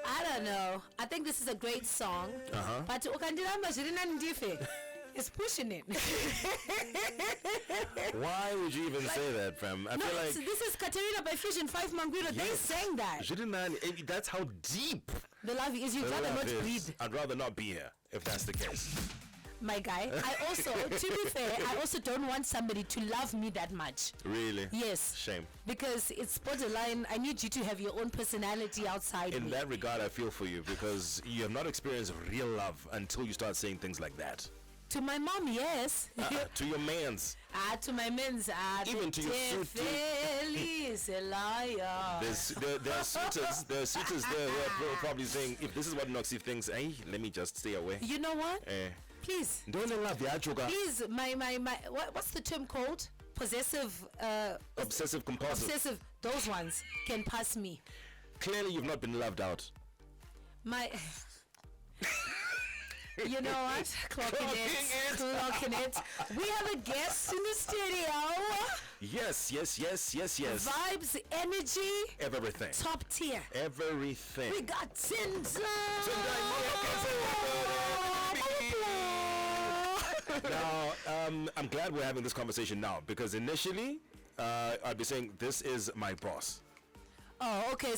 I don't know. I think this is a great song. But it's pushing it. Why would you even say that, fam? I feel like this is Katerina by Fusion 5 Manguiro. Yes. They sang that. That's how deep the love is. You'd rather not breathe. I'd rather not be here if that's the case. My guy, I also, to be fair, I also don't want somebody to love me that much. Really? Yes. Shame. Because it's borderline. I need you to have your own personality outside In me. that regard, I feel for you because you have not experienced real love until you start saying things like that. To my mom, yes. To your mans. To my men's. Even to your suit. Is a liar. There are suitors there who are probably saying, if this is what Noxy thinks, hey, let me just stay away. You know what? Please. Don't love the achuga. Please, my what's the term called? Possessive. Obsessive compulsive. Obsessive. Those ones can pass me. Clearly, you've not been loved out. You know what? Clocking it. We have a guest in the studio. Yes. Vibes, energy, everything. Top tier. Everything. We got Tendayi. Now, I'm glad we're having this conversation now because initially, I'd be saying this is my boss. Oh, okay.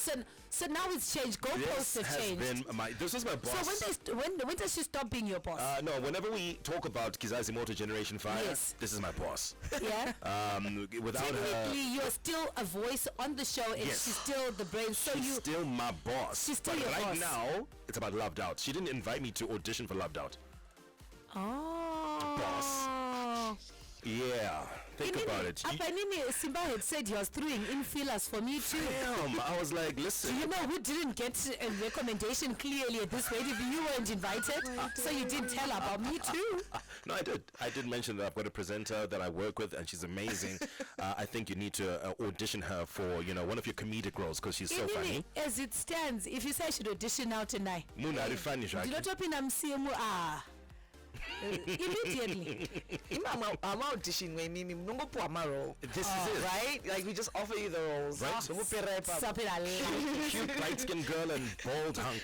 So now it's changed. Goalposts have changed. This was my boss. So when does she stop being your boss? No, whenever we talk about Kizazi Motor Generation 5, this is my boss. Yeah. Without technically, her, you're still a voice on the show, and she's still the brain. So she's still my boss. She's still your boss. Right now, it's about Loved Out. She didn't invite me to audition for Loved Out. Oh. Boss. Yeah, think about it. Simba had said he was throwing in fillers for me too. Damn, I was like, listen. Do you know who didn't get a recommendation clearly at this wedding? You weren't invited, so you didn't tell about me too. No, I did. I did mention that I've got a presenter that I work with, and she's amazing. I think you need to audition her for, one of your comedic roles because she's so funny. As it stands, if you say I should audition now tonight, do not open immediately. I'm auditioning with me. This is it, right? Like we just offer you the roles, right? Cute light-skinned girl and bald hunk.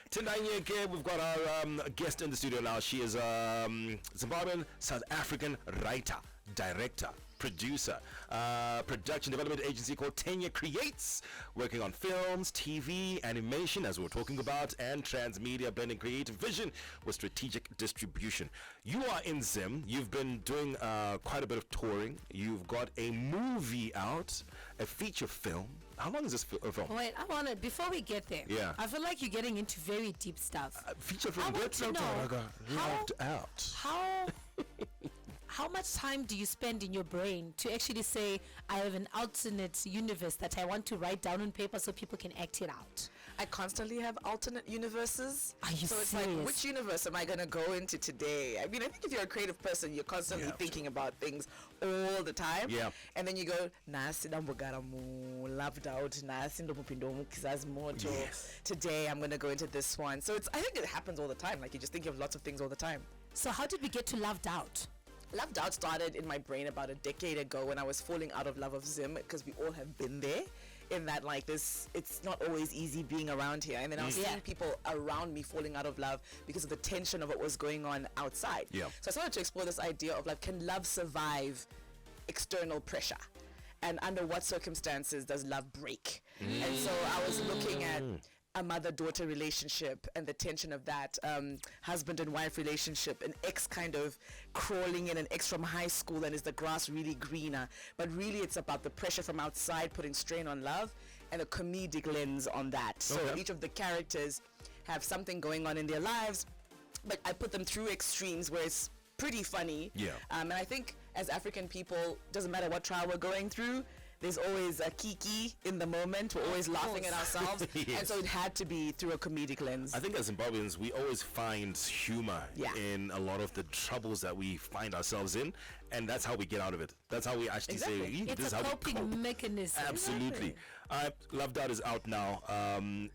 Tendayi Nyeke, we've got our guest in the studio now. She is Zimbabwean-South African writer, director, producer, production development agency called Tenye Creates, working on films, TV, animation, as we were talking about, and transmedia, blending creative vision with strategic distribution. You are in Zim. You've been doing quite a bit of touring. You've got a movie out, a feature film. How long is this film? Wait, I want to, before we get there, I feel like you're getting into very deep stuff. Feature film. I want to know Loved Out. How much time do you spend in your brain to actually say, I have an alternate universe that I want to write down on paper so people can act it out? I constantly have alternate universes. Are you so it's serious? like, which universe am I going to go into today? I mean, I think if you're a creative person, you're constantly thinking about things all the time. Yeah. And then you go, loved out. Today I'm going to go into this one. So I think it happens all the time. Like you just think of lots of things all the time. So how did we get to Loved Out? Loved Out started in my brain about a decade ago when I was falling out of love of Zim, because we all have been there, in that like this, it's not always easy being around here. And then I was seeing people around me falling out of love because of the tension of what was going on outside. Yeah. So I started to explore this idea of like, can love survive external pressure? And under what circumstances does love break? And so I was looking at a mother-daughter relationship and the tension of that, husband and wife relationship, an ex kind of crawling in, an ex from high school, and is the grass really greener? But really it's about the pressure from outside putting strain on love and a comedic lens on that. So each of the characters have something going on in their lives, but I put them through extremes where it's pretty funny. And I think as African people, doesn't matter what trial we're going through, there's always a kiki in the moment. We're always laughing at ourselves. And so it had to be through a comedic lens. I think as Zimbabweans, we always find humor in a lot of the troubles that we find ourselves in. and that's how we get out of it. That's how we actually say, Exactly. this It's is a how we coping cope. mechanism. Absolutely. Loved Out is out now.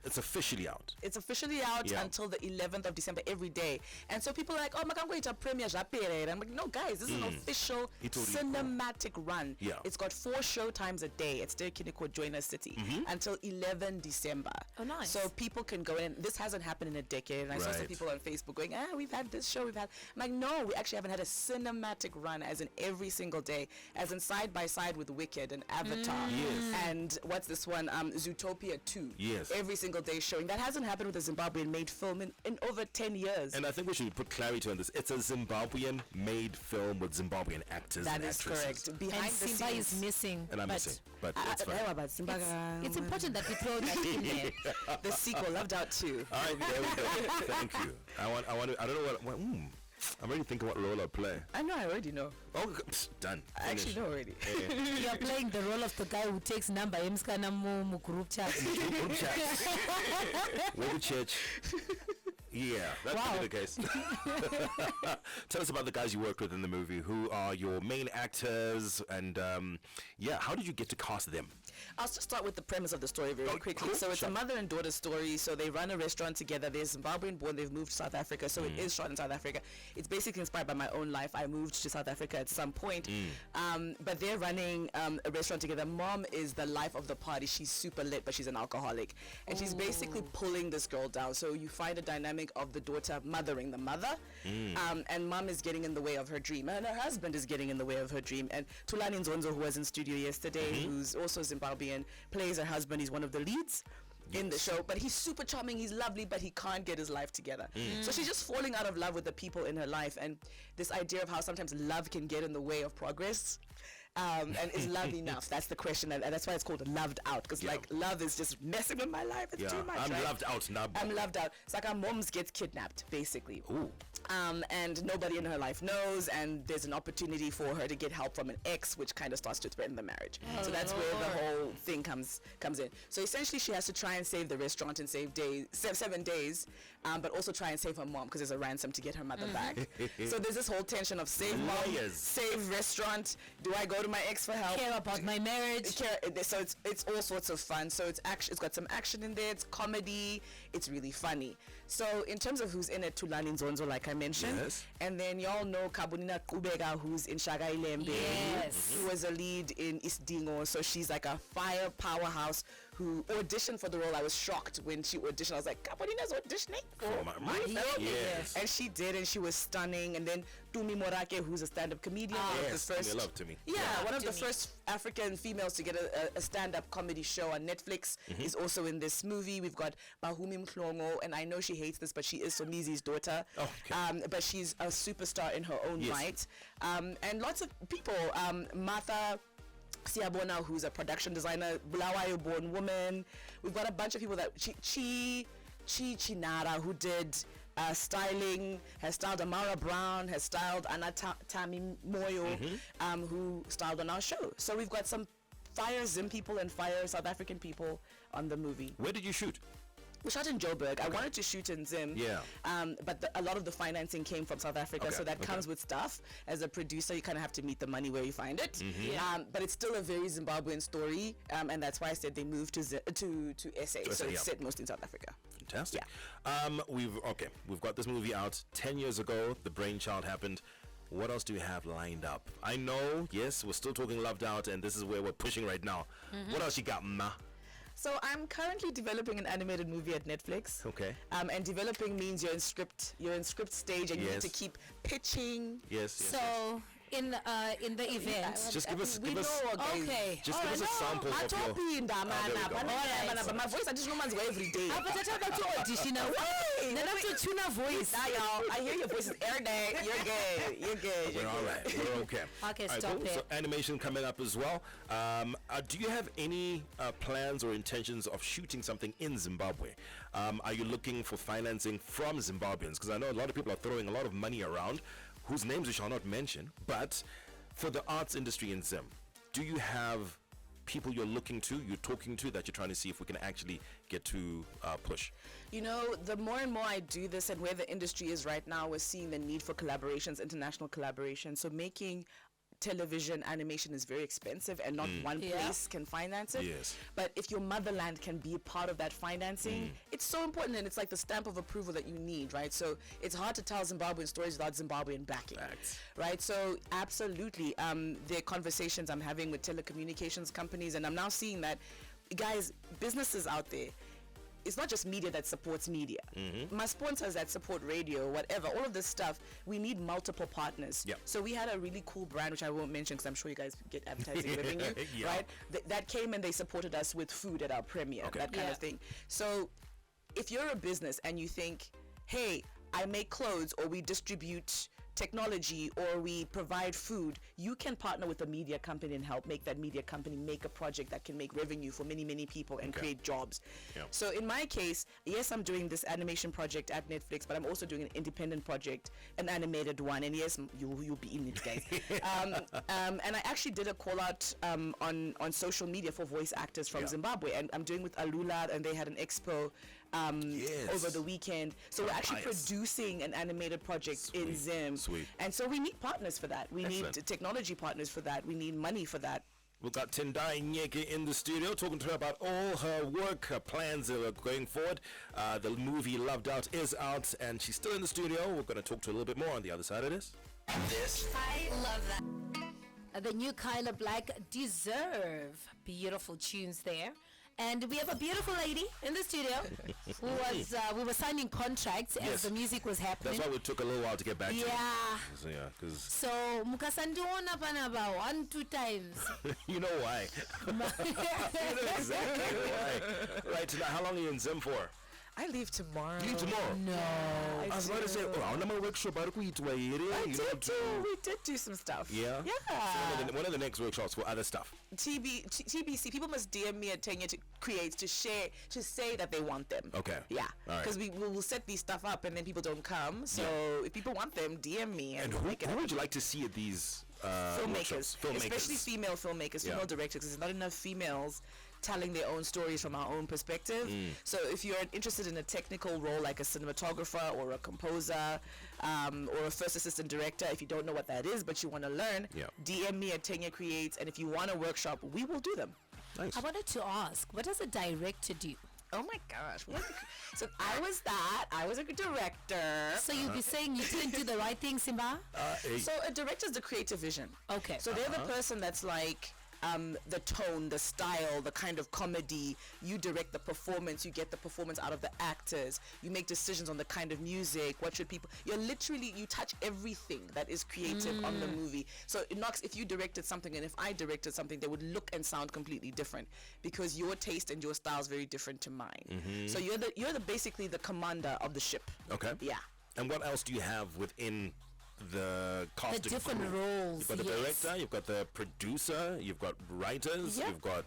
It's officially out. It's officially out Yeah. until the 11th of December every day. And so people are like, oh, I'm going to premiere Japere. I'm like, no, guys, this is an official It's already cinematic run. Yeah. It's got 4 show times a day. It's there Kiniko Joiner City until 11 December. Oh, nice. So people can go in. This hasn't happened in a decade. And I saw some Right. people on Facebook going, we've had this show, we've had. I'm like, no, we actually haven't had a cinematic run as in every single day, as in side by side with Wicked and Avatar. Yes. And what's this one? Zootopia 2. Yes. Every single day showing. That hasn't happened with a Zimbabwean made film in over 10 years. And I think we should put clarity on this. It's a Zimbabwean made film with Zimbabwean actors That and is actresses. correct. Behind And the Simba scenes. is missing. And I'm but missing, but it's fine. it's important that we throw that in there. The sequel, Loved Out 2. All right, there we go. Thank you. I don't know what I'm already thinking what role I'll play. I know, I already know. Oh, done. I actually Finish. know already. You are playing the role of the guy who takes number emskana mu group chat. Group chat. With the church. Yeah, that could be the case. Tell us about the guys you worked with in the movie. Who are your main actors? And how did you get to cast them? I'll just start with the premise of the story very quickly. cool. So it's Sure. a mother and daughter story. So they run a restaurant together. They're Zimbabwean born. They've moved to South Africa. So it is shot in South Africa. It's basically inspired by my own life. I moved to South Africa at some point. But they're running a restaurant together. Mom is the life of the party. She's super lit, but she's an alcoholic. And she's basically pulling this girl down. So you find a dynamic of the daughter mothering the mother. And mom is getting in the way of her dream. And her husband is getting in the way of her dream. And Tulani Nzonzo, who was in studio yesterday, who's also Zimbabwean, plays her husband. He's one of the leads in the show, but he's super charming, he's lovely, but he can't get his life together. So she's just falling out of love with the people in her life, and this idea of how sometimes love can get in the way of progress. And is love enough? That's the question, and that's why it's called Loved Out, because like love is just messing with my life. It's too much. I'm right? loved out now. I'm loved out. It's like our moms gets kidnapped, basically. Ooh. And nobody in her life knows, and there's an opportunity for her to get help from an ex, which kind of starts to threaten the marriage. So that's where the whole thing comes in. So essentially, she has to try and save the restaurant in 7 days, but also try and save her mom, because there's a ransom to get her mother back. So there's this whole tension of save mom, save restaurant. Do I go to my ex for help? Care about my marriage. So it's all sorts of fun. So it's got some action in there. It's comedy. It's really funny. So in terms of who's in it, Tulani Nzonzo, like I mentioned, and then y'all know Kabunina Kubega, who's in Shaga Ilembe. Yes. Who was a lead in Isdingo. So she's like a fire powerhouse who auditioned for the role. I was shocked when she auditioned. I was like, Kabunina's auditioning for my film. Yes. And she did, and she was stunning. And then Tumi Morake, who's a stand-up comedian. Yes, one of the love to me. one of the first African females to get a stand-up comedy show on Netflix is also in this movie. We've got Bahumi Mhlongo, and I know she hates this, but she is Somizi's daughter. Oh, okay. But she's a superstar in her own right. And lots of people, Martha Siabona, who's a production designer, Bulawayo born woman. We've got a bunch of people that Chi Chinara, who did styling, has styled Amara Brown, has styled Tami Moyo, who styled on our show. So we've got some fire Zim people and fire South African people on the movie. Where did you shoot? We shot in Joburg. I wanted to shoot in Zim, but a lot of the financing came from South Africa, so that comes with stuff. As a producer, you kind of have to meet the money where you find it. But it's still a very Zimbabwean story, and that's why I said they moved to SA. So it's set mostly in South Africa. Fantastic. We've got this movie out 10 years ago. The brainchild happened. What else do we have lined up? I know, yes, we're still talking Loved Out, and this is where we're pushing right now. What else you got, ma? So I'm currently developing an animated movie at Netflix. Okay. And developing means you're in script stage, and you need to keep pitching. So in the event, just give us okay. Just give us a sample of your. But my voice, I just know man's go every day. But I talk about to audition. Then I have to tune a voice. Y'all, I hear your voices every day. You're good. We're all right. We're okay. Okay, All right, stop cool. it. So animation coming up as well. Do you have any plans or intentions of shooting something in Zimbabwe? Are you looking for financing from Zimbabweans? Because I know a lot of people are throwing a lot of money around, whose names we shall not mention. But for the arts industry in Zim, do you have people you're looking to, you're talking to, that you're trying to see if we can actually get to push? You know, the more and more I do this, and where the industry is right now, we're seeing the need for collaborations, international collaboration. So making television animation is very expensive and not one place can finance it. Yes. But if your motherland can be a part of that financing, it's so important, and it's like the stamp of approval that you need, right? So it's hard to tell Zimbabwean stories without Zimbabwean backing, right? So absolutely, there are conversations I'm having with telecommunications companies, and I'm now seeing that, guys, businesses out there, it's not just media that supports media. My sponsors that support radio, whatever, all of this stuff, we need multiple partners. So we had a really cool brand, which I won't mention because I'm sure you guys get advertising revenue, right? That came and they supported us with food at our premiere, that kind of thing. So if you're a business and you think, hey, I make clothes, or we distribute technology, or we provide food, you can partner with a media company and help make that media company make a project that can make revenue for many, many people and create jobs. So in my case, yes, I'm doing this animation project at Netflix, but I'm also doing an independent project, an animated one, and yes, you'll be in it, guys. And I actually did a call out on social media for voice actors from Zimbabwe, and I'm doing with Alula, and they had an expo over the weekend. So we're actually producing an animated project in Zim. And so we need partners for that. We need technology partners for that. We need money for that. We've got Tendayi Nyeke in the studio, talking to her about all her work, her plans going forward. The movie Loved Out is out, and she's still in the studio. We're going to talk to her a little bit more on the other side of this. I love that. The new Kyla Black, Deserve. Beautiful tunes there. And we have a beautiful lady in the studio who was, we were signing contracts as the music was happening. That's why we took a little while to get back to you. So, So, mukasandiona panaba 1-2 times. You know why. You know exactly why. Right, tonight, how long are you in Zim for? I leave tomorrow. You leave tomorrow? No. I was about to say, I'm workshop. We did do some stuff. Yeah? So one of the next workshops for other stuff. TBC, people must DM me at Tenye Creates to say that they want them. Okay. Yeah. Because right. we will set these stuff up and then people don't come. So if people want them, DM me. And who would you like to see at these filmmakers, especially female filmmakers, female directors, because there's not enough females telling their own stories from our own perspective. So if you're interested in a technical role like a cinematographer or a composer or a first assistant director, if you don't know what that is but you want to learn, DM me at Tenye Creates, and if you want a workshop, we will do them. Nice. I wanted to ask, what does a director do? Oh my gosh. So I was a director. So you'll be saying you didn't do the right thing, Simba? So a director is the creative vision. Okay. So they're the person that's like the tone, the style, the kind of comedy. You direct the performance, you get the performance out of the actors, you make decisions on the kind of music, what should people, you touch everything that is creative on the movie. So Nox, if you directed something and if I directed something, they would look and sound completely different because your taste and your style is very different to mine. So you're basically the commander of the ship. Okay. Yeah. And what else do you have within the casting? The different roles. You've got the director, you've got the producer, you've got writers, you've got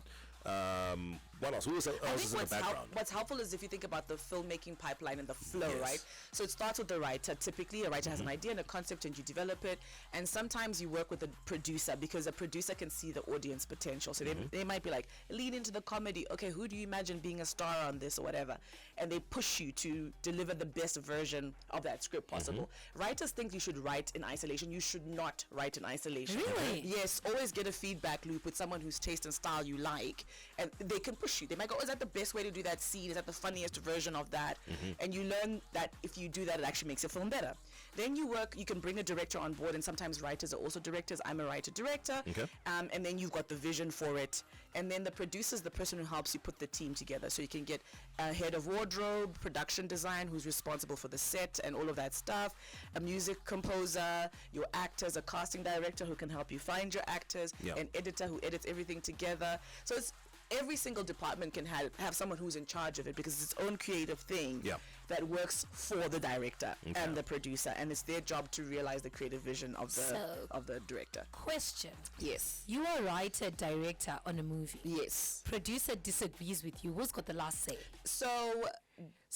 what else? Who else is in the background? What's helpful is if you think about the filmmaking pipeline and the flow, right? So it starts with the writer. Typically, a writer has an idea and a concept and you develop it. And sometimes you work with a producer because a producer can see the audience potential. So they might be like, lean into the comedy. Okay, who do you imagine being a star on this or whatever? And they push you to deliver the best version of that script possible. Writers think you should write in isolation. You should not write in isolation. Really? Yes, always get a feedback loop with someone whose taste and style you like. And they can push you. They might go, oh, is that the best way to do that scene? Is that the funniest version of that? And you learn that if you do that, it actually makes your film better. Then you can bring a director on board, and sometimes writers are also directors. I'm a writer-director. And then you've got the vision for it. And then the producer is the person who helps you put the team together. So you can get a head of wardrobe, production design, who's responsible for the set and all of that stuff, a music composer, your actors, a casting director who can help you find your actors, an editor who edits everything together. So it's every single department can have someone who's in charge of it because it's its own creative thing that works for the director and the producer, and it's their job to realize the creative vision of the director. Question. Yes. You are a writer, director on a movie. Yes. Producer disagrees with you. Who's got the last say? So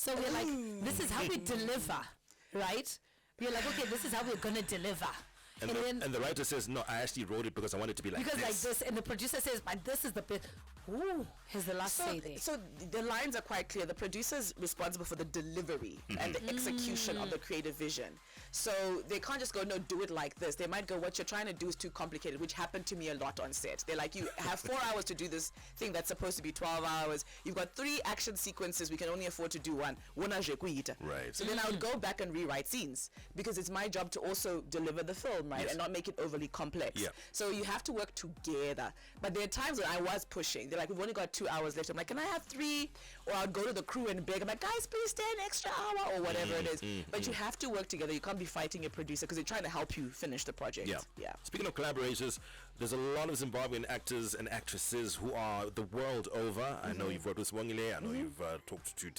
we're like, this is how we deliver, right? We're like, okay, this is how we're gonna deliver. And the writer says, no, I actually wrote it because I want it to be like this. Like this, and the producer says, but this is the bit. Ooh, here's the last say there. So the lines are quite clear. The producer is responsible for the delivery and the execution of the creative vision. So they can't just go, no, do it like this. They might go, what you're trying to do is too complicated, which happened to me a lot on set. They're like, you have 4 hours to do this thing that's supposed to be 12 hours. You've got 3 action sequences. We can only afford to do one. Right. So then I would go back and rewrite scenes because it's my job to also deliver the film, right? Yes. And not make it overly complex. Yeah. So you have to work together. But there are times when I was pushing. They're like, we've only got 2 hours left. I'm like, can I have 3? Or I'd go to the crew and beg. I'm like, guys, please stay an extra hour or whatever it is. But you have to work together. You can't be fighting your producer because they're trying to help you finish the project. Yeah. Speaking of collaborators, there's a lot of Zimbabwean actors and actresses who are the world over. I know you've worked with Swangile. I know you've talked to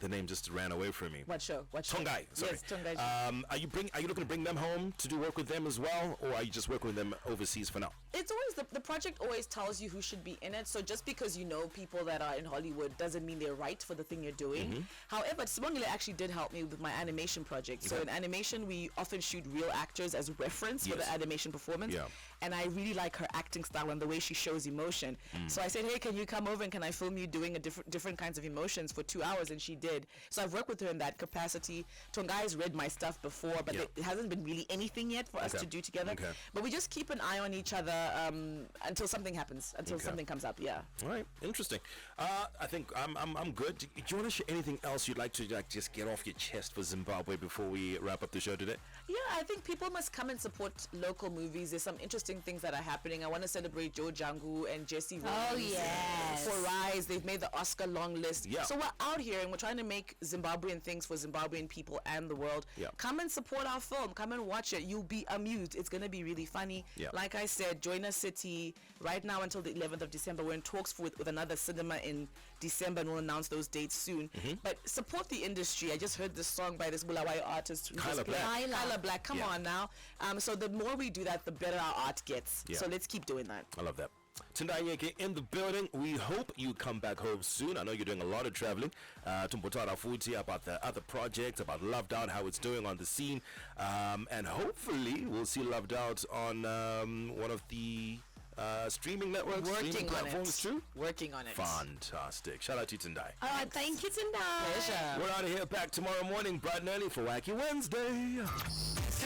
the name just ran away from me. What show? Tendayi. Sorry. Yes, Tendayi. Are you looking to bring them home to do work with them as well, or are you just working with them overseas for now? It's always the project always tells you who should be in it. So just because you know people that are in Hollywood doesn't mean they're right for the thing you're doing. However, Simongile actually did help me with my animation project. So in animation, we often shoot real actors as reference for the animation performance. Yeah. And I really like her acting style and the way she shows emotion. So I said, hey, can you come over and can I film you doing a different kinds of emotions for 2 hours? And she did. So I've worked with her in that capacity. Tongai's read my stuff before, but it hasn't been really anything yet for us to do together. But we just keep an eye on each other until something happens, until something comes up. Yeah. All right. Interesting. I think I'm good. Do you want to share anything else you'd like to just get off your chest for Zimbabwe before we wrap up the show today? Yeah, I think people must come and support local movies. There's some interesting things that are happening. I want to celebrate Joe Jangu and Jesse Rose. Oh, yes. For Rise, they've made the Oscar long list. Yeah. So we're out here and we're trying to make Zimbabwean things for Zimbabwean people and the world. Yeah. Come and support our film. Come and watch it. You'll be amused. It's going to be really funny. Yeah. Like I said, join us City right now until the 11th of December. We're in talks with another cinema in December and we'll announce those dates soon. But support the industry. I just heard this song by this Bulawayo artist. Kyla Black. Kyla Black. Come on now. So the more we do that, the better our art gets. Yeah. So let's keep doing that. I love that. Tendayi Nyeke in the building. We hope you come back home soon. I know you're doing a lot of traveling. Tumbutara Fuji about the other projects, about Loved Out, how it's doing on the scene. And hopefully we'll see Loved Out on one of the streaming networks, streaming platforms too. Working on it. Fantastic. Shout out to Tendayi. All right, thank you, Tendayi. Pleasure. We're out of here back tomorrow morning bright and early for Wacky Wednesday.